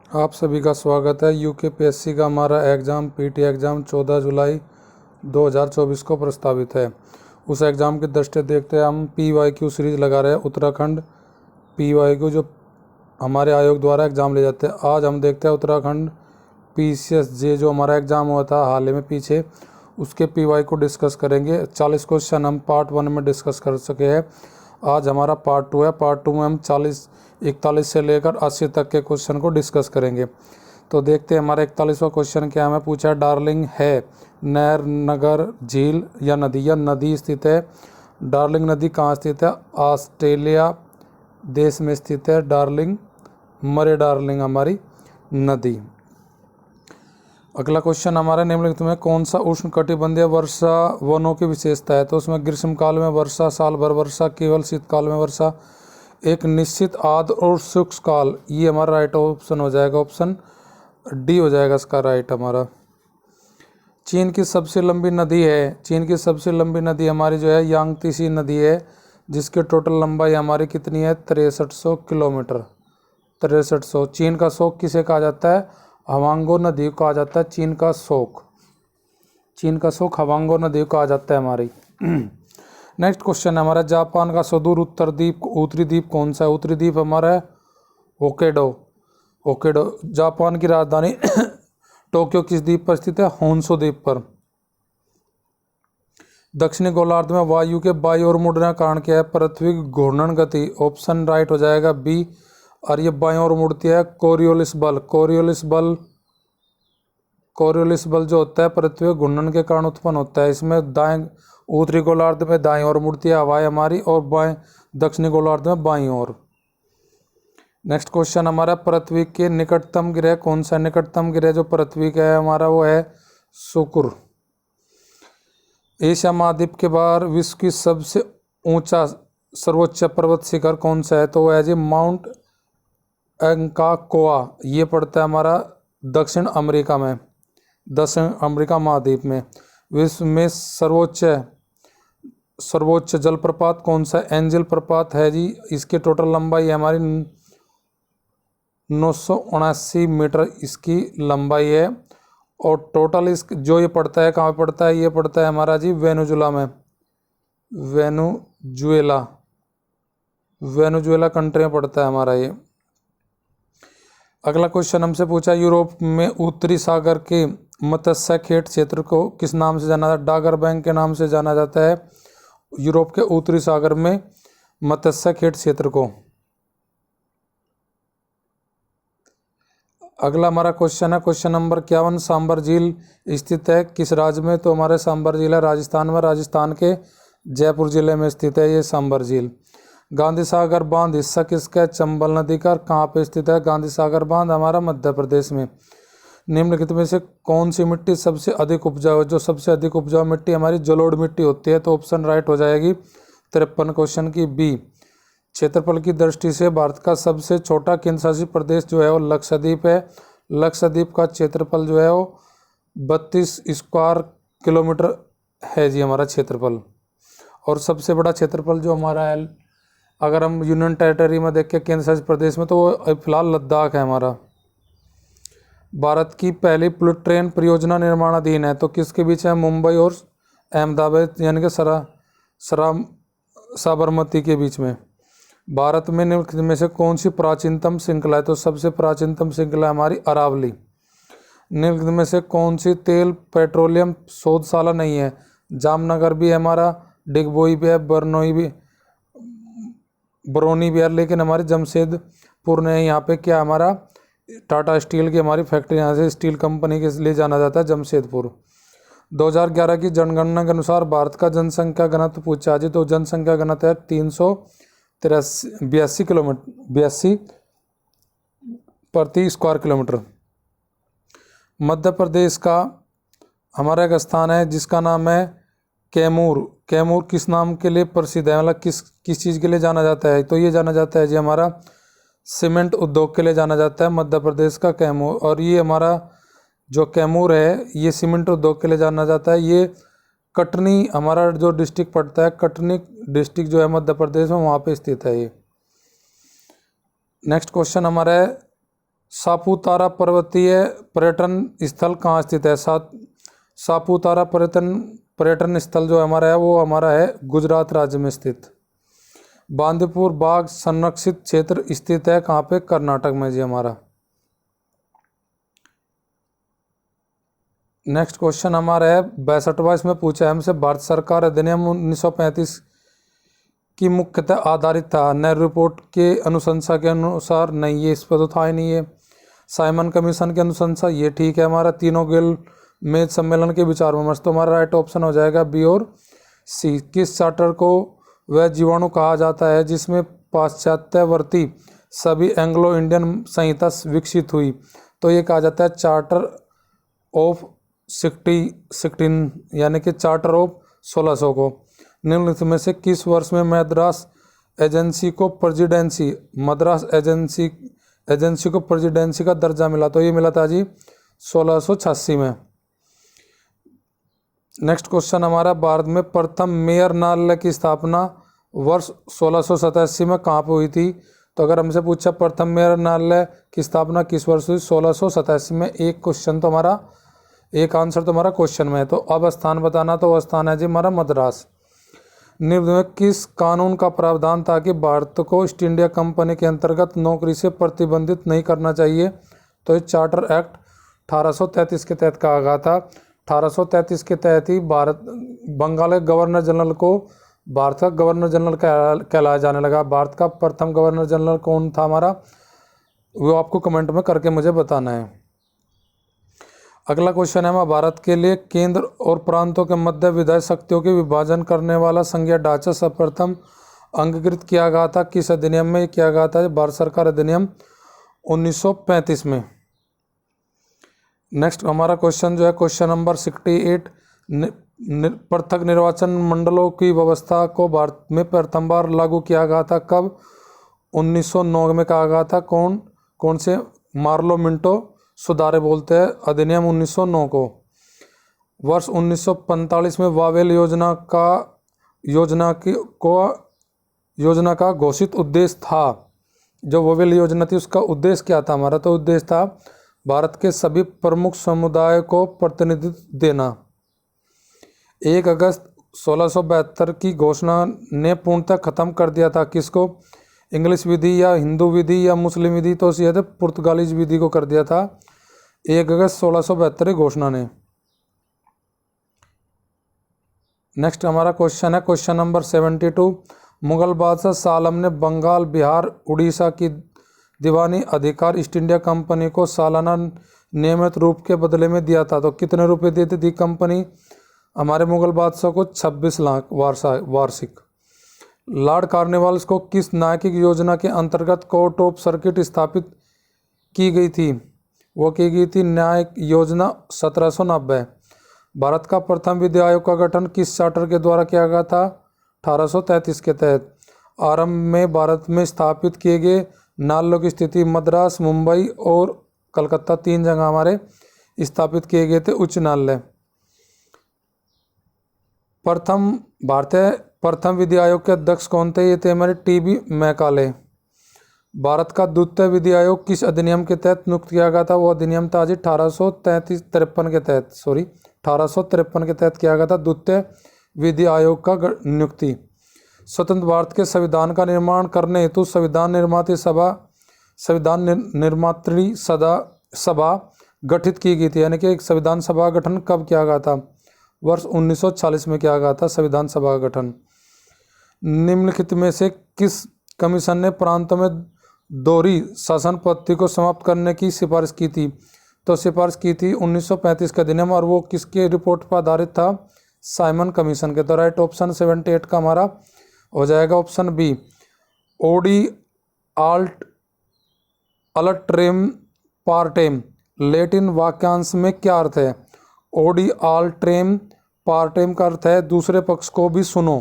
आप सभी का स्वागत है। यूकेपीएससी का हमारा एग्ज़ाम पीटी एग्ज़ाम 14 जुलाई 2024 को प्रस्तावित है। उस एग्ज़ाम की दृष्टि देखते हैं हम PYQ सीरीज़ लगा रहे हैं। उत्तराखंड PYQ जो हमारे आयोग द्वारा एग्ज़ाम ले जाते हैं। आज हम देखते हैं उत्तराखंड PCSJ जो हमारा एग्ज़ाम हुआ था हाल ही में पीछे, उसके PY को डिस्कस करेंगे। 40 क्वेश्चन हम पार्ट 1 में डिस्कस कर सके हैं। आज हमारा पार्ट 2 है। पार्ट 2 में हम 41 से लेकर 80 तक के क्वेश्चन को डिस्कस करेंगे। तो देखते हैं हमारा 41वां क्वेश्चन क्या हमें पूछा। डार्लिंग है नहर, नगर, झील या नदी स्थित है। डार्लिंग नदी कहाँ स्थित है? ऑस्ट्रेलिया देश में स्थित है डार्लिंग, मरे डार्लिंग हमारी नदी। अगला क्वेश्चन हमारा निम्नलिखित में कौन सा उष्णकटिबंधीय वर्षा वनों की विशेषता है? तो उसमें ग्रीष्मकाल में वर्षा, साल भर वर्षा, केवल शीतकाल में वर्षा, एक निश्चित आर्द्र और शुष्क काल। ये हमारा राइट ऑप्शन हो जाएगा, ऑप्शन डी हो जाएगा इसका राइट हमारा। चीन की सबसे लंबी नदी है, चीन की सबसे लंबी नदी हमारी जो है यांगत्से नदी है, जिसकी टोटल लंबाई हमारी कितनी है? 6300 किलोमीटर। 6300। चीन का शोक किसे कहा जाता है? हवांगो नदी को कहा जाता है चीन का शोक। चीन का शोक हवांगो नदी को कहा जाता है हमारी। नेक्स्ट क्वेश्चन है हमारा, जापान का सुदूर उत्तरी द्वीप कौन सा है? उत्तरी द्वीप हमारा है होक्काइडो। होक्काइडो। जापान की राजधानी टोक्यो किस द्वीप पर स्थित है? होन्शु द्वीप पर। दक्षिणी गोलार्ध में वायु के बाई ओर मुड़ने का कारण क्या है? पृथ्वी की घूर्णन गति। ऑप्शन राइट हो जाएगा बी। और ये बाई ओर मुड़ती है कोरियोलिस बल। कोरियोलिस बल जो होता है पृथ्वी घूर्णन के कारण उत्पन्न होता है। इसमें दाएं उत्तरी गोलार्ध में दाएं ओर मुड़ती है हवाएं हमारी, और बाएं दक्षिणी गोलार्ध में बाईं ओर। नेक्स्ट क्वेश्चन हमारा, पृथ्वी के निकटतम ग्रह कौन सा? निकटतम ग्रह जो पृथ्वी का है हमारा वो है शुक्र। एशिया महाद्वीप के बाहर विश्व की सबसे ऊंचा सर्वोच्च पर्वत शिखर कौन सा है? तो वो है जी माउंट अंकाकोआ। ये पड़ता है हमारा दक्षिण अमेरिका में, दक्षिण अमेरिका महाद्वीप में। विश्व में सर्वोच्च जलप्रपात कौन सा? एंजल प्रपात है जी। इसकी टोटल लंबाई है हमारी 979 मीटर इसकी लंबाई है। और टोटल इस जो ये पड़ता है कहाँ पड़ता है? ये पड़ता है हमारा जी वेनेजुएला में, वेनेजुएला कंट्री में पड़ता है हमारा ये। अगला क्वेश्चन हमसे पूछा, यूरोप में उत्तरी सागर के मत्स्य खेट क्षेत्र को किस नाम से जाना जाता है? डागर बैंक के नाम से जाना जाता है यूरोप के उत्तरी सागर में मत्स्य खेट क्षेत्र को। अगला हमारा क्वेश्चन है क्वेश्चन नंबर 51, सांबर झील स्थित है किस राज्य में? तो हमारे सांबर झील है राजस्थान में, राजस्थान के जयपुर जिले में स्थित है ये सांबर झील। गांधी सागर बांध हिस्सा किसका है? चंबल नदी का। कहाँ पे स्थित है गांधी सागर बांध? हमारा मध्य प्रदेश में। निम्नलिखित में से कौन सी मिट्टी सबसे अधिक उपजाऊ है? जो सबसे अधिक उपजाऊ मिट्टी हमारी जलोढ़ मिट्टी होती है। तो ऑप्शन राइट हो जाएगी 53 क्वेश्चन की बी। क्षेत्रफल की दृष्टि से भारत का सबसे छोटा केंद्र शासित प्रदेश जो है वो लक्षद्वीप है। लक्षद्वीप का क्षेत्रफल जो है वो 32 स्क्वायर किलोमीटर है जी हमारा क्षेत्रफल। और सबसे बड़ा क्षेत्रफल जो हमारा है, अगर हम यूनियन टेरिटरी में देखें केंद्र शासित प्रदेश में, तो वो फिलहाल लद्दाख है हमारा। भारत की पहली बुलेट ट्रेन परियोजना निर्माणाधीन है, तो किसके बीच है? मुंबई और अहमदाबाद यानी कि साबरमती के बीच में। भारत में निम्नलिखित में से कौन सी प्राचीनतम श्रृंखला है? तो सबसे प्राचीनतम श्रृंखला हमारी अरावली। निम्नलिखित में से कौन सी तेल पेट्रोलियम शोधशाला नहीं है? जामनगर भी है हमारा, डिगबोई भी है, बरौनी भी है, लेकिन हमारी जमशेदपुर ने यहाँ पे क्या हमारा टाटा स्टील की हमारी फैक्ट्री, यहाँ से स्टील कंपनी के लिए जाना जाता है जमशेदपुर। 2011 की जनगणना के अनुसार भारत का जनसंख्या घनत्व पूछा जी, तो जनसंख्या घनत्व है 382 प्रति स्क्वायर किलोमीटर। मध्य प्रदेश का हमारा एक स्थान है जिसका नाम है कैमूर। कैमूर किस नाम के लिए प्रसिद्ध है? मतलब किस चीज़ के लिए जाना जाता है? तो ये जाना जाता है जी हमारा सीमेंट उद्योग के लिए जाना जाता है मध्य प्रदेश का कैमूर। और ये हमारा जो कैमूर है ये सीमेंट उद्योग के लिए जाना जाता है। ये कटनी हमारा जो डिस्ट्रिक्ट पड़ता है, कटनी डिस्ट्रिक्ट जो है मध्य प्रदेश में, वहाँ पे स्थित है ये। नेक्स्ट क्वेश्चन हमारा है सापुतारा पर्वतीय पर्यटन स्थल कहाँ स्थित है? सापुतारा पर्यटन स्थल जो हमारा है वो हमारा है गुजरात राज्य में स्थित। बांदीपुर बाघ संरक्षित क्षेत्र स्थित है कहाँ पे? कर्नाटक में जी हमारा। नेक्स्ट क्वेश्चन हमारा है 62वां, इसमें पूछा है हमसे भारत सरकार अधिनियम 1935 की मुख्यतः आधारित था। नेहरू रिपोर्ट के अनुशंसा के अनुसार नहीं, ये इस पर तो था ही नहीं है। साइमन कमीशन के अनुशंसा, ये ठीक है हमारा। तीनों गिल मेज सम्मेलन के विचार विमर्श, तो हमारा राइट ऑप्शन हो जाएगा बी और सी। किस चार्टर को वह जीवाणु कहा जाता है जिसमें पाश्चात्यवर्ती सभी एंग्लो इंडियन संहिता विकसित हुई? तो ये कहा जाता है चार्टर ऑफ 16 यानी कि चार्टर ऑफ 1600 को। निम्नलिखित में से किस वर्ष में मद्रास एजेंसी को प्रेसिडेंसी का दर्जा मिला? तो ये मिला था जी 1686 में। नेक्स्ट क्वेश्चन हमारा, भारत में प्रथम मेयर न्यायालय की स्थापना वर्ष 1687 में कहाँ पर हुई थी? तो अगर हमसे पूछा प्रथम मेयर न्यायालय की स्थापना किस वर्ष हुई? 1687 में। एक क्वेश्चन तो हमारा, एक आंसर तो हमारा क्वेश्चन में है। तो अब स्थान बताना, तो वह स्थान है जी हमारा मद्रास। निम्न में किस कानून का प्रावधान था कि भारत को ईस्ट इंडिया कंपनी के अंतर्गत नौकरी से प्रतिबंधित नहीं करना चाहिए? तो ये चार्टर एक्ट 1833 के तहत कहा गया था। 1833 के तहत ही भारत बंगाल के गवर्नर जनरल को भारत का गवर्नर जनरल कहलाया जाने लगा। भारत का प्रथम गवर्नर जनरल कौन था हमारा, वो आपको कमेंट में करके मुझे बताना है। अगला क्वेश्चन है हमारा, भारत के लिए केंद्र और प्रांतों के मध्य विधायी शक्तियों के विभाजन करने वाला संघीय ढांचा सर्वप्रथम अंगीकृत किया गया था किस अधिनियम में किया गया था? भारत सरकार अधिनियम 1935 में। नेक्स्ट हमारा क्वेश्चन जो है क्वेश्चन नंबर 68, पृथक निर्वाचन मंडलों की व्यवस्था को भारत में प्रथम बार लागू किया गया था कब? 1909 में कहा गया था। कौन से? मार्लो मिंटो सुधारे बोलते हैं अधिनियम 1909 को। वर्ष 1945 में वावेल योजना का घोषित उद्देश्य था। जो वावेल योजना थी उसका उद्देश्य क्या था हमारा? तो उद्देश्य था भारत के सभी प्रमुख समुदाय को प्रतिनिधित्व देना। 1 अगस्त 1672 की घोषणा ने पूर्णतः खत्म कर दिया था किसको? इंग्लिश विधि या हिंदू विधि या मुस्लिम विधि? तो यह थे पुर्तगालीज विधि को कर दिया था 1 अगस्त 1672 घोषणा ने। नेक्स्ट हमारा क्वेश्चन है क्वेश्चन नंबर 72, मुगल बादशाह शाह आलम ने बंगाल, बिहार, उड़ीसा की दीवानी अधिकार ईस्ट इंडिया कंपनी को सालाना नियमित रूप के बदले में दिया था। तो कितने रुपए देती थी कंपनी हमारे मुगल बादशाह को? 26 लाख वार्षिक। लॉर्ड कार्नवालिस को किस न्यायिक योजना के अंतर्गत कोर्ट ऑफ सर्किट स्थापित की गई थी? वो की गई थी न्यायिक योजना 1790। भारत का प्रथम विधि आयोग का गठन किस चार्टर के द्वारा किया गया था? 1833 के तहत। आरंभ में भारत में स्थापित किए गए न्यायालयों की स्थिति प्रदेश, मुंबई और कलकत्ता 3 जगह हमारे स्थापित किए गए थे उच्च न्यायालय। प्रथम विधि आयोग के अध्यक्ष कौन थे? ये थे हमारे टीबी मैकाले। भारत का द्वितीय विधि आयोग किस अधिनियम के तहत नियुक्त किया गया था? वो अधिनियम था जी 1853 के तहत किया गया था द्वितीय विधि आयोग का नियुक्ति। स्वतंत्र भारत के संविधान का निर्माण करने हेतु संविधान निर्मात्री सभा गठित की गई थी, यानी कि एक संविधान सभा का गठन कब किया गया था? वर्ष 1940 में किया गया था संविधान सभा का गठन। निम्नलिखित में से किस कमीशन ने प्रांतों में दोहरी शासन पद्धति को समाप्त करने की सिफारिश की थी? तो सिफारिश की थी 1935 का अधिनियम, और वो किसके रिपोर्ट पर आधारित था? साइमन कमीशन के। तो राइट ऑप्शन 78 का हमारा हो जाएगा option B. OD alteram पार्टेम Latin वाक्यांश में क्या अर्थ है? ओडी अल्ट्रेम पार्टेम का अर्थ है दूसरे पक्ष को भी सुनो।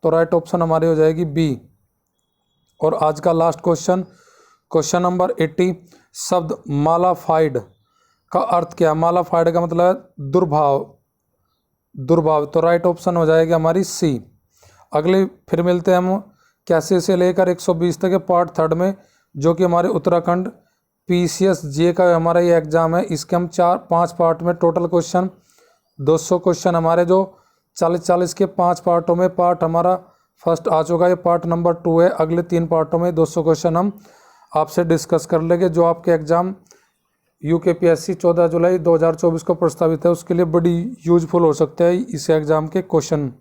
तो राइट ऑप्शन हमारी हो जाएगी बी। और आज का लास्ट क्वेश्चन, क्वेश्चन नंबर 80, शब्द मालाफाइड का अर्थ क्या? मालाफाइड का मतलब है दुर्भाव। तो राइट ऑप्शन हो जाएगी हमारी सी। अगले फिर मिलते हैं हम 81 से लेकर 120 तक के पार्ट 3 में, जो कि हमारे उत्तराखंड PCS जे का हमारा ये एग्ज़ाम है, इसके हम 4-5 पार्ट में टोटल क्वेश्चन 200 क्वेश्चन हमारे जो 40-40 के 5 पार्टों में पार्ट हमारा फर्स्ट आ चुका है, ये पार्ट नंबर 2 है। अगले 3 पार्टों में 200 क्वेश्चन हम आपसे डिस्कस कर लेंगे, जो आपके एग्ज़ाम UKPSC 14 जुलाई 2024 को प्रस्तावित है, उसके लिए बड़ी यूजफुल हो सकता है इस एग्ज़ाम के क्वेश्चन।